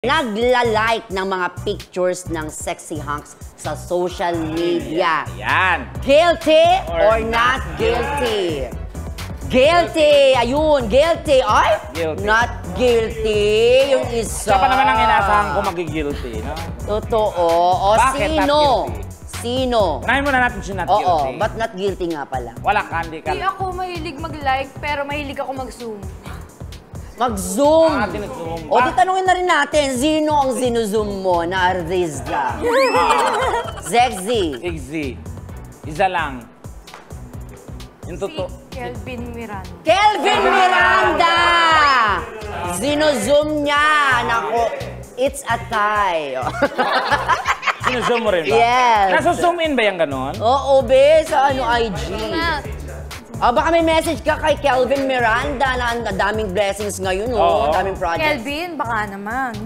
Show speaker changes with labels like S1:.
S1: Nagla-like ng mga pictures ng sexy hunks sa social media.
S2: Yan.
S1: Guilty or not guilty? Guilty! Ayun, guilty. Ay,
S2: Guilty.
S1: not guilty. Yung isa.
S2: Siya pa naman ang inaasahan ko magigilty, no?
S1: Totoo. O
S2: Bakit not
S1: sino?
S2: guilty?
S1: Sino?
S2: Unahin muna natin siya not guilty.
S1: Oo, but not guilty nga pala.
S2: Wala ka, hindi ka.
S3: Hindi ako mahilig mag-like, pero mahilig ako mag-zoom.
S1: Mag-zoom.
S2: Zoom.
S1: O, di tanungin na rin natin, sino ang zinuzoom mo na artista? Sexy.
S2: Igzy. Isa lang. Yung
S3: Si
S2: totoo.
S3: Kelvin Miranda.
S1: Kelvin Miranda! Zinuzoom niya. Naku, it's a tie.
S2: Sinuzoom mo rin ba?
S1: Yes.
S2: Nasa-zoom in ba yung ganon?
S1: Oo, be, sa ano, IG.
S3: Nga,
S1: Baka may message ka kay Kelvin Miranda na ang daming blessings ngayon, oh.
S2: Oo.
S1: Daming projects.
S3: Kelvin, baka naman.